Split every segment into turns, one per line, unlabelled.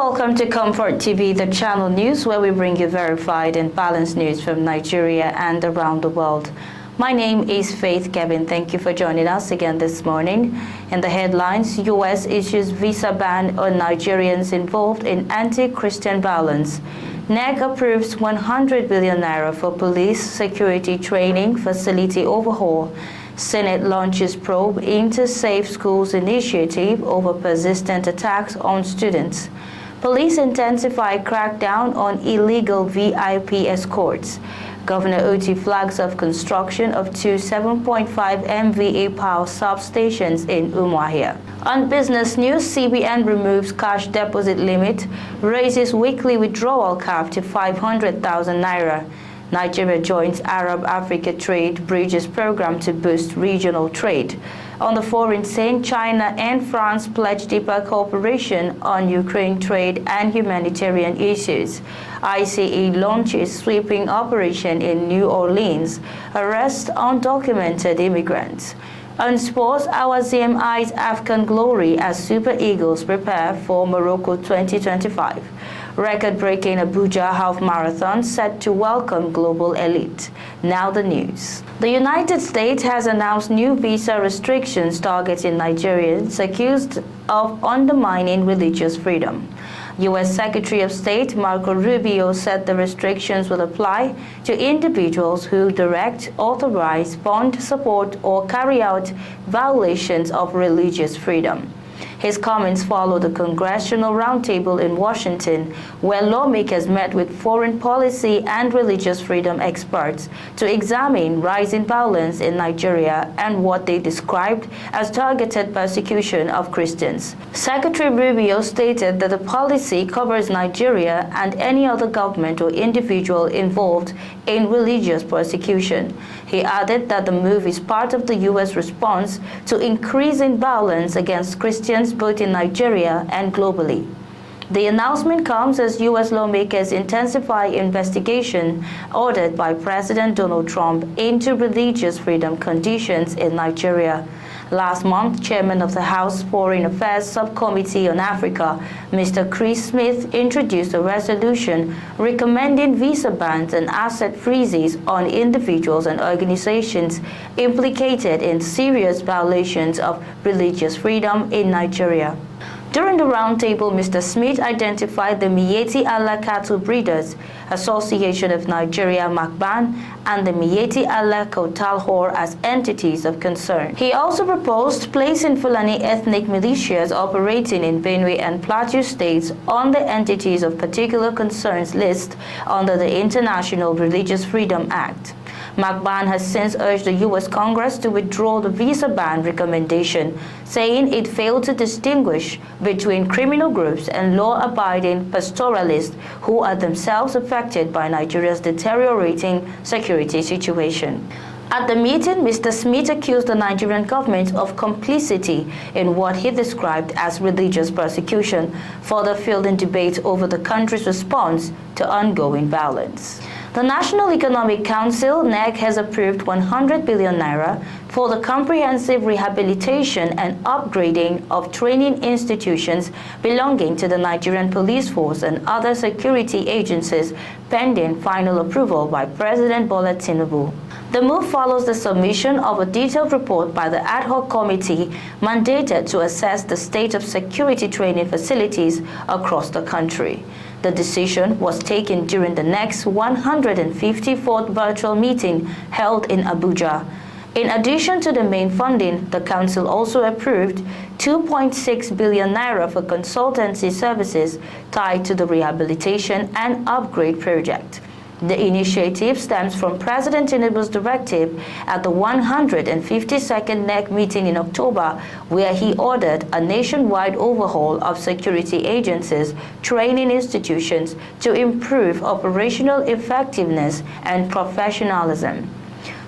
welcome to Comfort TV, the channel news where we bring you verified and balanced news from Nigeria and around the world. My name is Faith Kevin. Thank you for joining us again this morning. In the headlines, U.S. issues visa ban on Nigerians involved in anti-Christian violence. NEC approves 100 billion naira for police security training facility overhaul. Senate launches probe into Safe Schools initiative over persistent attacks on students. Police intensify crackdown on illegal VIP escorts. Governor Otti flags off construction of two 7.5 MVA power substations in Umuahia. On business news, CBN removes cash deposit limit, raises weekly withdrawal cap to 500,000 naira. Nigeria joins Arab-Africa Trade Bridges program to boost regional trade. On the foreign scene, China and France pledge deeper cooperation on Ukraine trade and humanitarian issues. ICE launches sweeping operation in New Orleans, arrest undocumented immigrants. On sports, our ZMI's African glory as Super Eagles prepare for Morocco 2025. Record-breaking Abuja half marathon set to welcome global elite. Now the news. The United States has announced new visa restrictions targeting Nigerians accused of undermining religious freedom. U.S. Secretary of State Marco Rubio said the restrictions will apply to individuals who direct, authorize, fund, support, or carry out violations of religious freedom. His comments follow the Congressional Roundtable in Washington, where lawmakers met with foreign policy and religious freedom experts to examine rising violence in Nigeria and what they described as targeted persecution of Christians. Secretary Rubio stated that the policy covers Nigeria and any other government or individual involved in religious persecution. He added that the move is part of the U.S. response to increasing violence against Christians both in Nigeria and globally. The announcement comes as U.S. lawmakers intensify investigation ordered by President Donald Trump into religious freedom conditions in Nigeria. Last month, Chairman of the House Foreign Affairs Subcommittee on Africa, Mr. Chris Smith, introduced a resolution recommending visa bans and asset freezes on individuals and organizations implicated in serious violations of religious freedom in Nigeria. During the roundtable, Mr. Smith identified the Miyetti Allah Cattle Breeders Association of Nigeria (MACBAN) and the Miyetti Allah Kautalhor as entities of concern. He also proposed placing Fulani ethnic militias operating in Benue and Plateau states on the entities of particular concerns list under the International Religious Freedom Act. MACBAN has since urged the U.S. Congress to withdraw the visa ban recommendation, saying it failed to distinguish between criminal groups and law-abiding pastoralists who are themselves affected by Nigeria's deteriorating security situation. At the meeting, Mr. Smith accused the Nigerian government of complicity in what he described as religious persecution, further fueling debate over the country's response to ongoing violence. The National Economic Council (NEC) has approved 100 billion naira for the comprehensive rehabilitation and upgrading of training institutions belonging to the Nigerian Police Force and other security agencies, pending final approval by President Bola Tinubu. The move follows the submission of a detailed report by the ad hoc committee mandated to assess the state of security training facilities across the country. The decision was taken during the next 154th virtual meeting held in Abuja. In addition to the main funding, the Council also approved 2.6 billion naira for consultancy services tied to the rehabilitation and upgrade project. The initiative stems from President Tinubu's directive at the 152nd NEC meeting in October, where he ordered a nationwide overhaul of security agencies, training institutions to improve operational effectiveness and professionalism.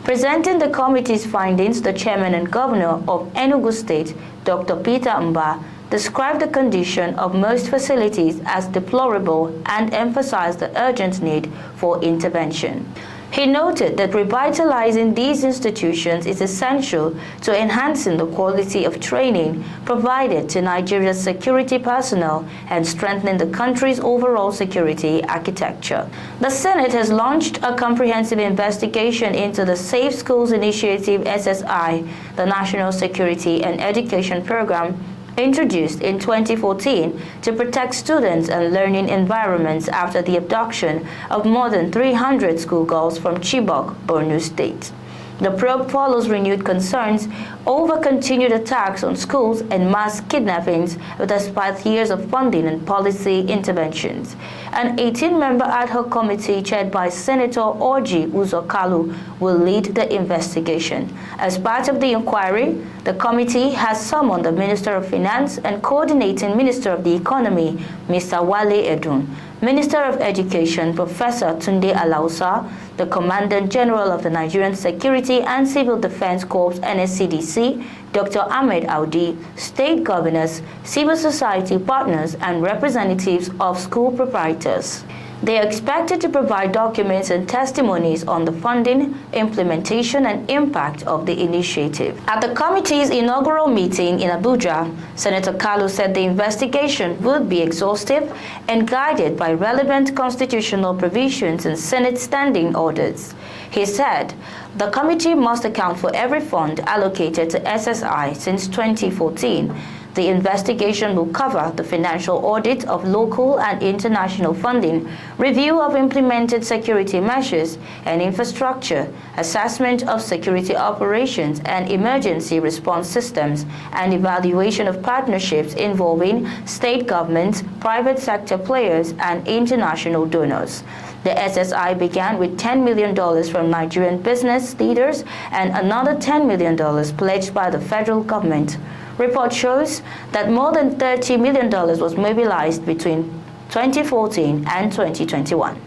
Presenting the committee's findings, the chairman and governor of Enugu State, Dr. Peter Mba, described the condition of most facilities as deplorable and emphasized the urgent need for intervention. He noted that revitalizing these institutions is essential to enhancing the quality of training provided to Nigeria's security personnel and strengthening the country's overall security architecture. The Senate has launched a comprehensive investigation into the Safe Schools Initiative (SSI), the National Security and Education Program introduced in 2014 to protect students and learning environments after the abduction of more than 300 schoolgirls from Chibok, Borno State. The probe follows renewed concerns over continued attacks on schools and mass kidnappings despite years of funding and policy interventions. An 18-member ad hoc committee chaired by Senator Orji Uzor-Kalu will lead the investigation. As part of the inquiry, the committee has summoned the Minister of Finance and Coordinating Minister of the Economy, Mr. Wale Edun, Minister of Education, Professor Tunde Alausa, the Commandant General of the Nigerian Security and Civil Defense Corps (NSCDC), Dr. Ahmed Audi, state governors, civil society partners, and representatives of school proprietors. They are expected to provide documents and testimonies on the funding, implementation, and impact of the initiative. At the committee's inaugural meeting in Abuja, Senator Kalu said the investigation would be exhaustive and guided by relevant constitutional provisions and Senate standing orders. He said the committee must account for every fund allocated to SSI since 2014. The investigation will cover the financial audit of local and international funding, review of implemented security measures and infrastructure, assessment of security operations and emergency response systems, and evaluation of partnerships involving state governments, private sector players, and international donors. The SSI began with $10 million from Nigerian business leaders and another $10 million pledged by the federal government. Report shows that more than $30 million was mobilized between 2014 and 2021.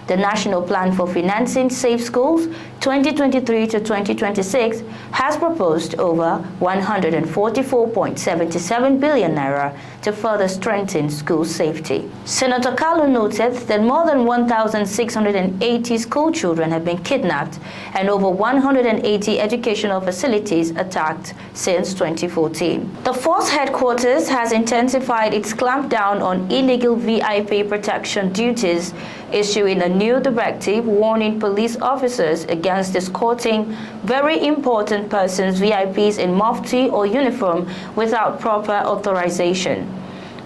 The National Plan for Financing Safe Schools 2023 to 2026 has proposed over 144.77 billion naira to further strengthen school safety. Senator Kalu noted that more than 1,680 school children have been kidnapped and over 180 educational facilities attacked since 2014. The force headquarters has intensified its clampdown on illegal VIP protection duties, issuing a new directive warning police officers against escorting very important persons, VIPs, in mufti or uniform without proper authorization.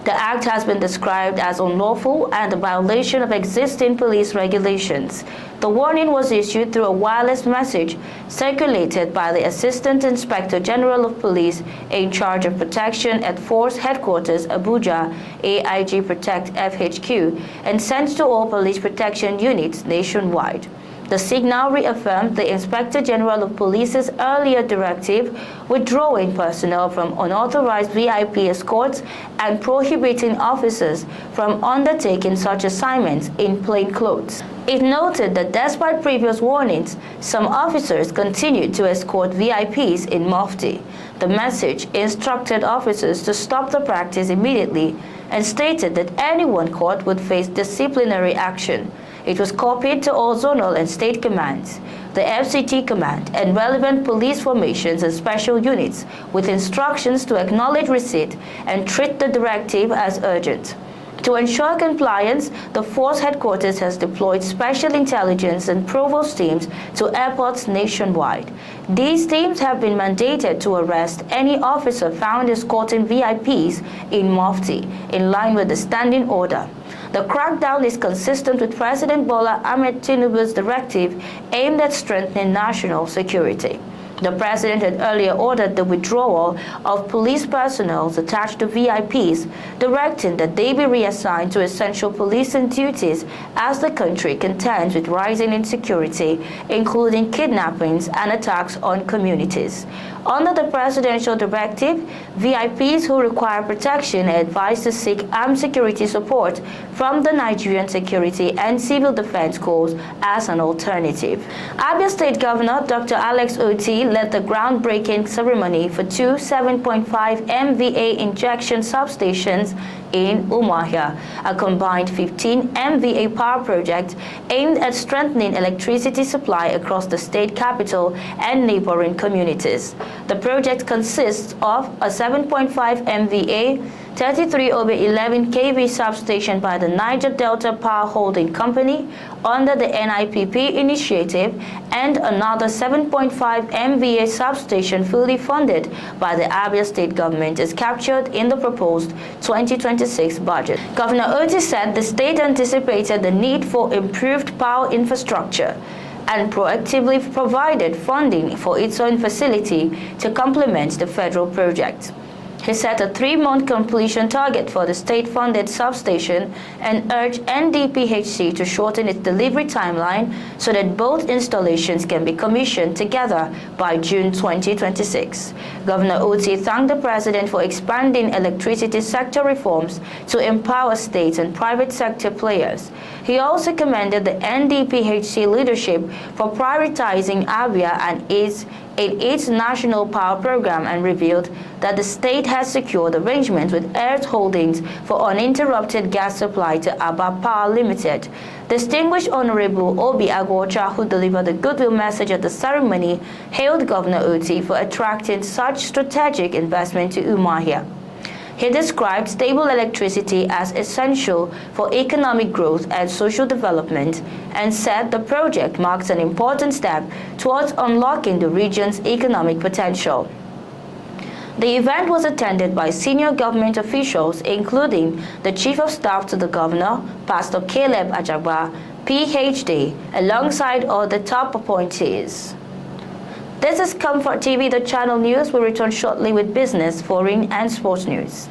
The act has been described as unlawful and a violation of existing police regulations. The warning was issued through a wireless message circulated by the Assistant Inspector General of Police in charge of protection at Force Headquarters, Abuja, AIG Protect FHQ, and sent to all police protection units nationwide. The signal reaffirmed the Inspector General of Police's earlier directive withdrawing personnel from unauthorized VIP escorts and prohibiting officers from undertaking such assignments in plain clothes. It noted that despite previous warnings, some officers continued to escort VIPs in mufti. The message instructed officers to stop the practice immediately and stated that anyone caught would face disciplinary action. It was copied to all zonal and state commands, the FCT command, and relevant police formations and special units with instructions to acknowledge receipt and treat the directive as urgent. To ensure compliance, the force headquarters has deployed special intelligence and provost teams to airports nationwide. These teams have been mandated to arrest any officer found escorting VIPs in mufti, in line with the standing order. The crackdown is consistent with President Bola Ahmed Tinubu's directive aimed at strengthening national security. The president had earlier ordered the withdrawal of police personnel attached to VIPs, directing that they be reassigned to essential policing duties as the country contends with rising insecurity, including kidnappings and attacks on communities. Under the presidential directive, VIPs who require protection are advised to seek armed security support from the Nigerian Security and Civil Defense Corps as an alternative. Abia State Governor Dr. Alex Oti led the groundbreaking ceremony for two 7.5 MVA injection substations in Umuahia, a combined 15 MVA power project aimed at strengthening electricity supply across the state capital and neighboring communities. The project consists of a 7.5 MVA 33/11 kV substation by the Niger Delta Power Holding Company under the NIPP initiative and another 7.5 MVA substation fully funded by the Abia State government is captured in the proposed 2026 budget. Governor Otti said the state anticipated the need for improved power infrastructure and proactively provided funding for its own facility to complement the federal project. He set a 3-month completion target for the state-funded substation and urged NDPHC to shorten its delivery timeline so that both installations can be commissioned together by June 2026. Governor Otti thanked the president for expanding electricity sector reforms to empower state and private sector players. He also commended the NDPHC leadership for prioritizing Abia and its national power program and revealed that the state has secured arrangements with Earth Holdings for uninterrupted gas supply to Aba Power Limited. Distinguished Honorable Obi Agwocha, who delivered a goodwill message at the ceremony, hailed Governor Otti for attracting such strategic investment to Umuahia. He described stable electricity as essential for economic growth and social development and said the project marks an important step towards unlocking the region's economic potential. The event was attended by senior government officials, including the Chief of Staff to the Governor, Pastor Caleb Ajagba, PhD, alongside other top appointees. This is Comfort TV.Channel news. We'll return shortly with business, foreign, and sports news.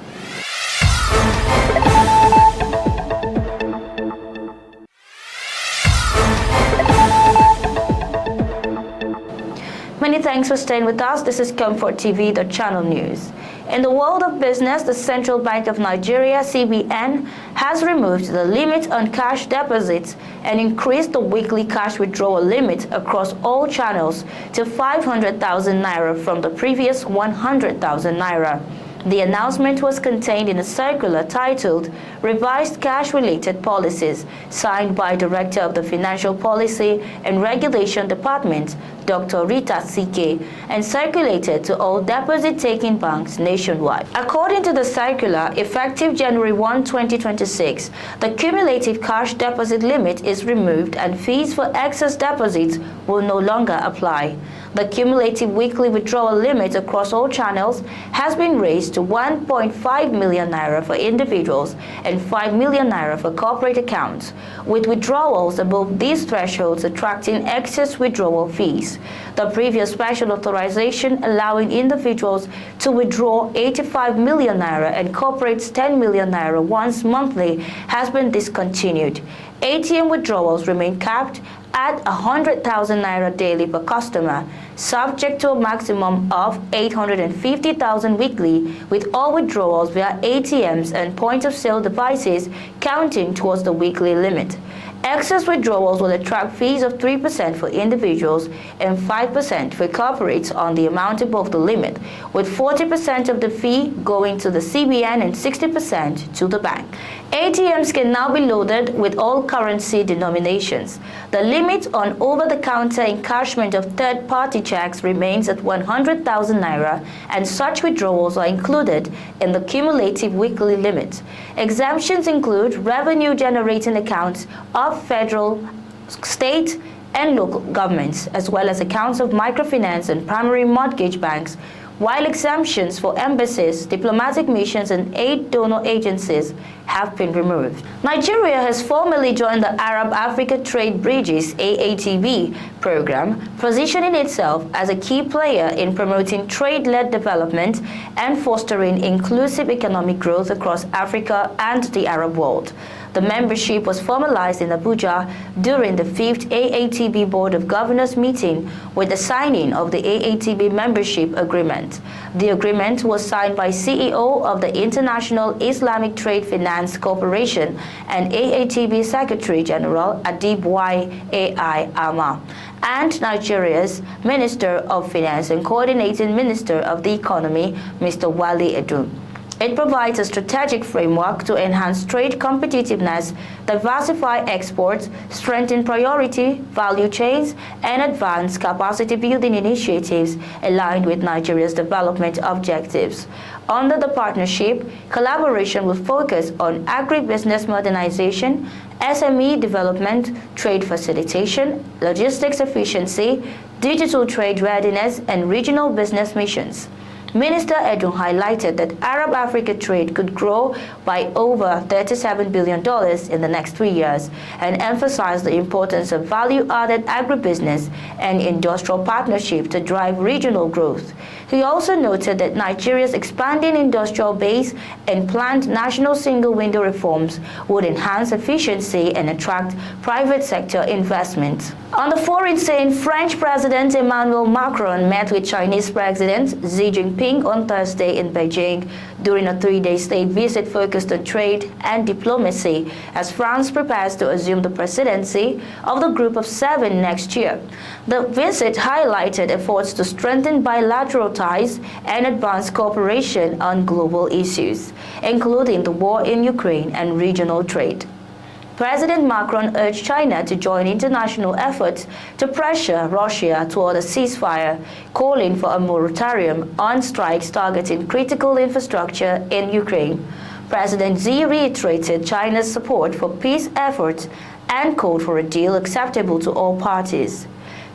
Many thanks for staying with us. This is Comfort TV.Channel news. In the world of business, the Central Bank of Nigeria, CBN, has removed the limit on cash deposits and increased the weekly cash withdrawal limit across all channels to 500,000 naira from the previous 100,000 naira. The announcement was contained in a circular titled Revised Cash-Related Policies, signed by Director of the Financial Policy and Regulation Department, Dr. Rita C.K., and circulated to all deposit-taking banks nationwide. According to the circular, effective January 1, 2026, the cumulative cash deposit limit is removed and fees for excess deposits will no longer apply. The cumulative weekly withdrawal limit across all channels has been raised to 1.5 million naira for individuals and 5 million naira for corporate accounts, with withdrawals above these thresholds attracting excess withdrawal fees. The previous special authorization allowing individuals to withdraw 85 million naira and corporates 10 million naira once monthly has been discontinued. ATM withdrawals remain capped at 100,000 naira daily per customer, subject to a maximum of 850,000 weekly, with all withdrawals via ATMs and point-of-sale devices counting towards the weekly limit. Excess withdrawals will attract fees of 3% for individuals and 5% for corporates on the amount above the limit, with 40% of the fee going to the CBN and 60% to the bank. ATMs can now be loaded with all currency denominations. The limit on over-the-counter encashment of third-party checks remains at 100,000 naira, and such withdrawals are included in the cumulative weekly limit. Exemptions include revenue-generating accounts of federal, state, and local governments, as well as accounts of microfinance and primary mortgage banks, while exemptions for embassies, diplomatic missions, and aid donor agencies have been removed. Nigeria has formally joined the Arab-Africa Trade Bridges (AATB) program, positioning itself as a key player in promoting trade-led development and fostering inclusive economic growth across Africa and the Arab world. The membership was formalized in Abuja during the 5th AATB Board of Governors meeting with the signing of the AATB membership agreement. The agreement was signed by CEO of the International Islamic Trade Finance Corporation and AATB Secretary General Adib Y.A.I. Ama and Nigeria's Minister of Finance and Coordinating Minister of the Economy, Mr. Wale Edun. It provides a strategic framework to enhance trade competitiveness, diversify exports, strengthen priority value chains, and advance capacity building initiatives aligned with Nigeria's development objectives. Under the partnership, collaboration will focus on agribusiness modernization, SME development, trade facilitation, logistics efficiency, digital trade readiness, and regional business missions. Minister Edun highlighted that Arab-Africa trade could grow by over $37 billion in the next 3 years and emphasized the importance of value-added agribusiness and industrial partnership to drive regional growth. He also noted that Nigeria's expanding industrial base and planned national single-window reforms would enhance efficiency and attract private sector investment. On the foreign scene, French President Emmanuel Macron met with Chinese President Xi Jinping on Thursday in Beijing during a 3-day state visit focused on trade and diplomacy as France prepares to assume the presidency of the Group of Seven next year. The visit highlighted efforts to strengthen bilateral ties and advance cooperation on global issues, including the war in Ukraine and regional trade. President Macron urged China to join international efforts to pressure Russia toward a ceasefire, calling for a moratorium on strikes targeting critical infrastructure in Ukraine. President Xi reiterated China's support for peace efforts and called for a deal acceptable to all parties.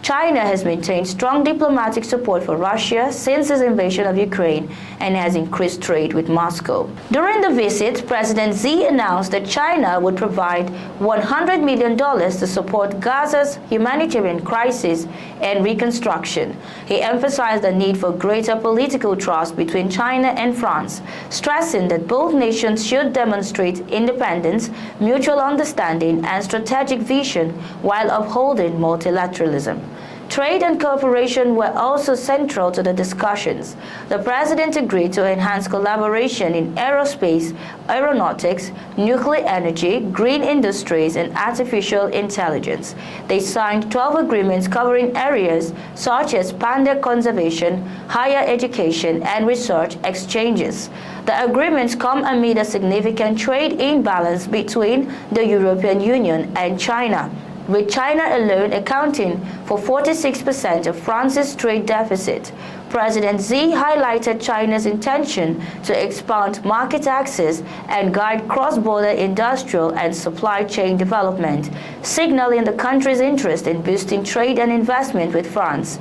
China has maintained strong diplomatic support for Russia since its invasion of Ukraine and has increased trade with Moscow. During the visit, President Xi announced that China would provide $100 million to support Gaza's humanitarian crisis and reconstruction. He emphasized the need for greater political trust between China and France, stressing that both nations should demonstrate independence, mutual understanding, and strategic vision while upholding multilateralism. Trade and cooperation were also central to the discussions. The president agreed to enhance collaboration in aerospace, aeronautics, nuclear energy, green industries, and artificial intelligence. They signed 12 agreements covering areas such as panda conservation, higher education, and research exchanges. The agreements come amid a significant trade imbalance between the European Union and China, with China alone accounting for 46% of France's trade deficit. President Xi highlighted China's intention to expand market access and guide cross-border industrial and supply chain development, signaling the country's interest in boosting trade and investment with France.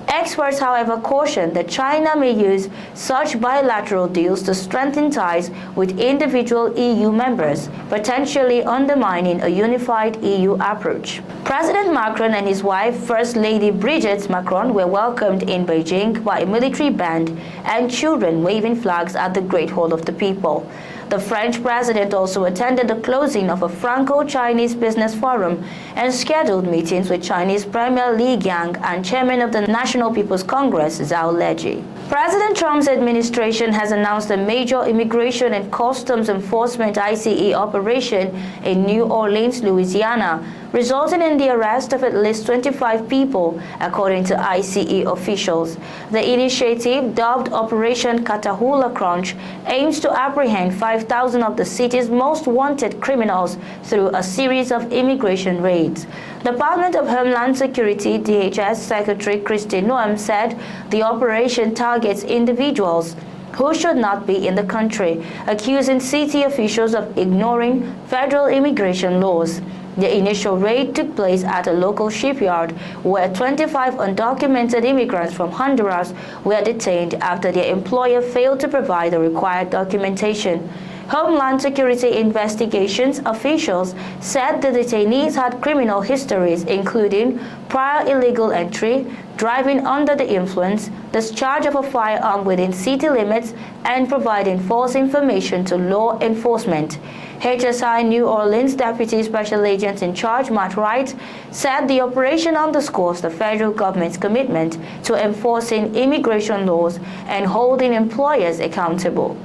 Experts, however, cautioned that China may use such bilateral deals to strengthen ties with individual EU members, potentially undermining a unified EU approach. President Macron and his wife, First Lady Brigitte Macron, were welcomed in Beijing by a military band and children waving flags at the Great Hall of the People. The French president also attended the closing of a Franco-Chinese business forum and scheduled meetings with Chinese Premier Li Qiang and Chairman of the National People's Congress, Zhao Leji. President Trump's administration has announced a major immigration and customs enforcement ICE operation in New Orleans, Louisiana, resulting in the arrest of at least 25 people, according to ICE officials. The initiative, dubbed Operation Catahoula Crunch, aims to apprehend 5,000 of the city's most wanted criminals through a series of immigration raids. Department of Homeland Security DHS Secretary Kristi Noem said the operation targets individuals who should not be in the country, accusing city officials of ignoring federal immigration laws. The initial raid took place at a local shipyard where 25 undocumented immigrants from Honduras were detained after their employer failed to provide the required documentation. Homeland Security investigations officials said the detainees had criminal histories including prior illegal entry, driving under the influence, discharge of a firearm within city limits, and providing false information to law enforcement. HSI New Orleans Deputy Special Agent in Charge Matt Wright said the operation underscores the federal government's commitment to enforcing immigration laws and holding employers accountable.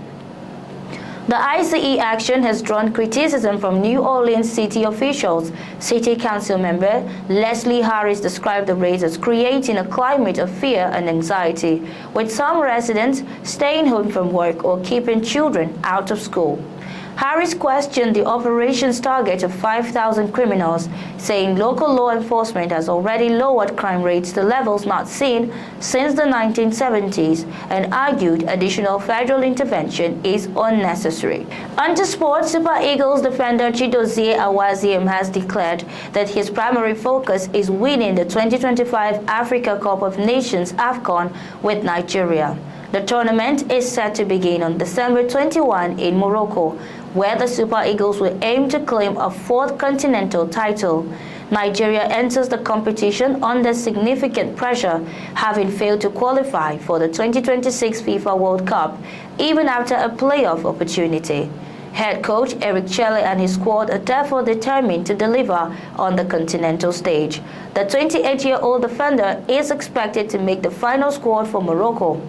The ICE action has drawn criticism from New Orleans city officials. City Council member Leslie Harris described the raid as creating a climate of fear and anxiety, with some residents staying home from work or keeping children out of school. Harris questioned the operation's target of 5,000 criminals, saying local law enforcement has already lowered crime rates to levels not seen since the 1970s, and argued additional federal intervention is unnecessary. Onto sports, Super Eagles defender Chidozie Awaziem has declared that his primary focus is winning the 2025 Africa Cup of Nations AFCON with Nigeria. The tournament is set to begin on December 21 in Morocco, where the Super Eagles will aim to claim a fourth continental title. Nigeria enters the competition under significant pressure, having failed to qualify for the 2026 FIFA World Cup, even after a playoff opportunity. Head coach Eric Chelle and his squad are therefore determined to deliver on the continental stage. The 28-year-old defender is expected to make the final squad for Morocco.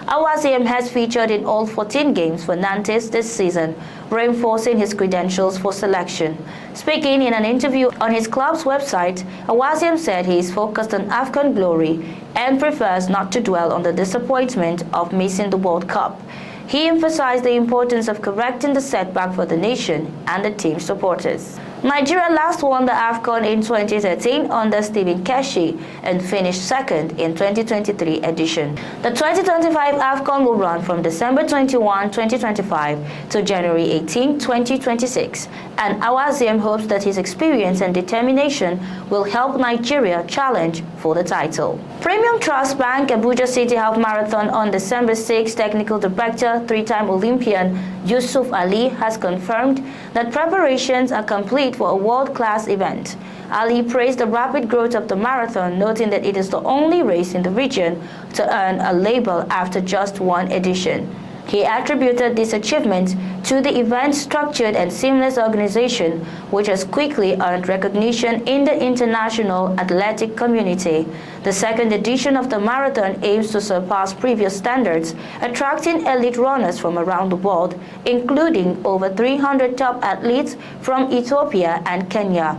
Awaziem has featured in all 14 games for Nantes this season, reinforcing his credentials for selection. Speaking in an interview on his club's website, Awaziem said he is focused on AFCON glory and prefers not to dwell on the disappointment of missing the World Cup. He emphasized the importance of correcting the setback for the nation and the team's supporters. Nigeria last won the AFCON in 2013 under Stephen Keshi and finished second in 2023 edition. The 2025 AFCON will run from December 21, 2025 to January 18, 2026, and Awaziem hopes that his experience and determination will help Nigeria challenge for the title. Premium Trust Bank Abuja City Half Marathon on December 6, Technical Director, three-time Olympian Yusuf Ali has confirmed that preparations are complete for a world-class event. Ali praised the rapid growth of the marathon, noting that it is the only race in the region to earn a label after just one edition. He attributed this achievement to the event's structured and seamless organization, which has quickly earned recognition in the international athletic community. The second edition of the marathon aims to surpass previous standards, attracting elite runners from around the world, including over 300 top athletes from Ethiopia and Kenya.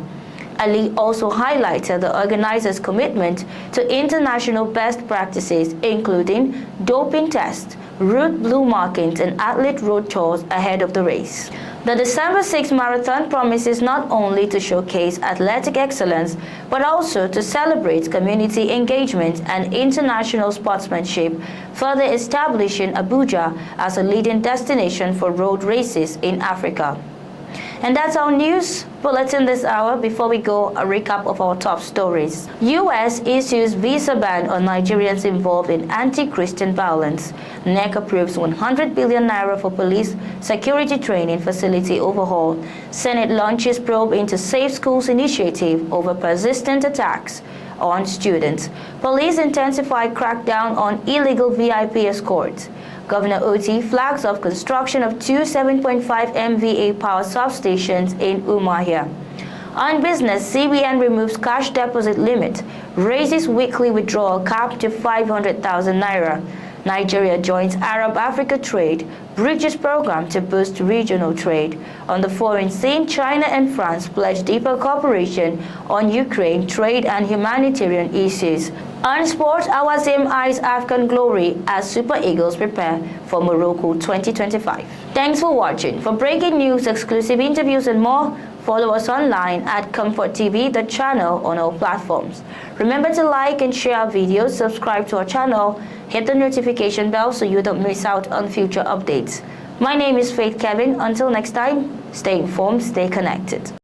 Ali also highlighted the organizers' commitment to international best practices, including doping tests, route blue markings, and athlete road tours ahead of the race. The December 6 marathon promises not only to showcase athletic excellence, but also to celebrate community engagement and international sportsmanship, further establishing Abuja as a leading destination for road races in Africa. And that's our news bulletin this hour. Before we go, a recap of our top stories. U.S. issues visa ban on Nigerians involved in anti-Christian violence. NEC approves 100 billion naira for police security training facility overhaul. Senate launches probe into Safe Schools initiative over persistent attacks on students. Police intensify crackdown on illegal VIP escorts. Governor Otti flags off construction of two 7.5 MVA power substations in Umuahia. On business, CBN removes cash deposit limit, raises weekly withdrawal cap to 500,000 naira. Nigeria joins Arab-Africa Trade Bridges program to boost regional trade. On the foreign scene, China and France pledge deeper cooperation on Ukraine trade and humanitarian issues. On sports, Awaziem eyes African glory as Super Eagles prepare for Morocco 2025. Thanks for watching. For breaking news, exclusive interviews and more, follow us online at ComfortTV.channel on all platforms. Remember to like and share our videos, subscribe to our channel, hit the notification bell so you don't miss out on future updates. My name is Faith Kevin. Until next time, stay informed, stay connected.